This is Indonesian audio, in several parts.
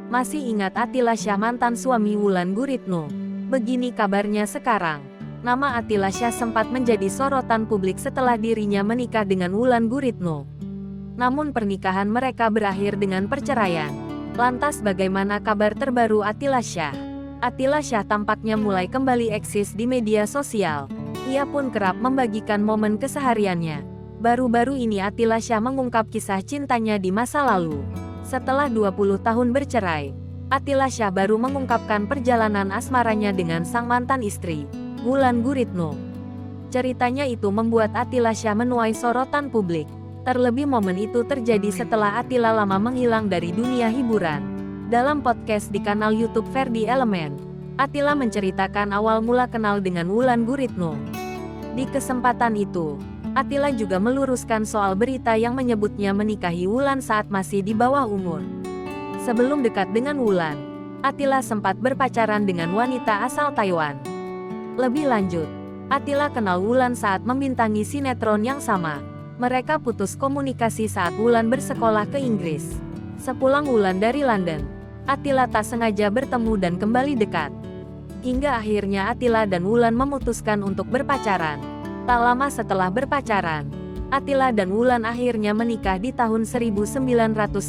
Masih ingat Attila Syah mantan suami Wulan Guritno? Begini kabarnya sekarang. Nama Attila Syah sempat menjadi sorotan publik setelah dirinya menikah dengan Wulan Guritno. Namun pernikahan mereka berakhir dengan perceraian. Lantas bagaimana kabar terbaru Attila Syah? Attila Syah tampaknya mulai kembali eksis di media sosial. Ia pun kerap membagikan momen kesehariannya. Baru-baru ini Attila Syah mengungkap kisah cintanya di masa lalu. Setelah 20 tahun bercerai, Attila Syah baru mengungkapkan perjalanan asmaranya dengan sang mantan istri, Wulan Guritno. Ceritanya itu membuat Attila Syah menuai sorotan publik. Terlebih momen itu terjadi setelah Attila lama menghilang dari dunia hiburan. Dalam podcast di kanal YouTube Ferdi Elemen, Attila menceritakan awal mula kenal dengan Wulan Guritno. Di kesempatan itu, Attila juga meluruskan soal berita yang menyebutnya menikahi Wulan saat masih di bawah umur. Sebelum dekat dengan Wulan, Attila sempat berpacaran dengan wanita asal Taiwan. Lebih lanjut, Attila kenal Wulan saat membintangi sinetron yang sama. Mereka putus komunikasi saat Wulan bersekolah ke Inggris. Sepulang Wulan dari London, Attila tak sengaja bertemu dan kembali dekat. Hingga akhirnya Attila dan Wulan memutuskan untuk berpacaran. Tak lama setelah berpacaran, Attila dan Wulan akhirnya menikah di tahun 1998.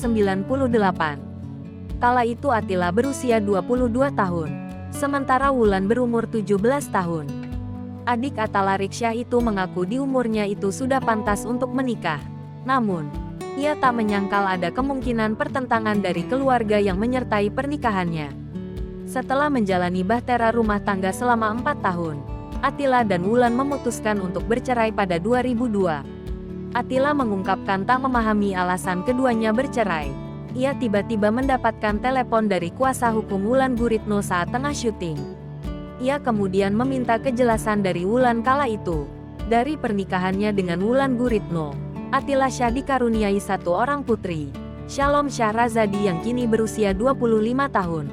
Kala itu Attila berusia 22 tahun, sementara Wulan berumur 17 tahun. Adik Attila Syah itu mengaku di umurnya itu sudah pantas untuk menikah. Namun, ia tak menyangkal ada kemungkinan pertentangan dari keluarga yang menyertai pernikahannya. Setelah menjalani bahtera rumah tangga selama 4 tahun, Attila dan Wulan memutuskan untuk bercerai pada 2002. Attila mengungkapkan tak memahami alasan keduanya bercerai. Ia tiba-tiba mendapatkan telepon dari kuasa hukum Wulan Guritno saat tengah syuting. Ia kemudian meminta kejelasan dari Wulan kala itu. Dari pernikahannya dengan Wulan Guritno, Attila Syah dikaruniai satu orang putri, Shalom Syahrazadi yang kini berusia 25 tahun.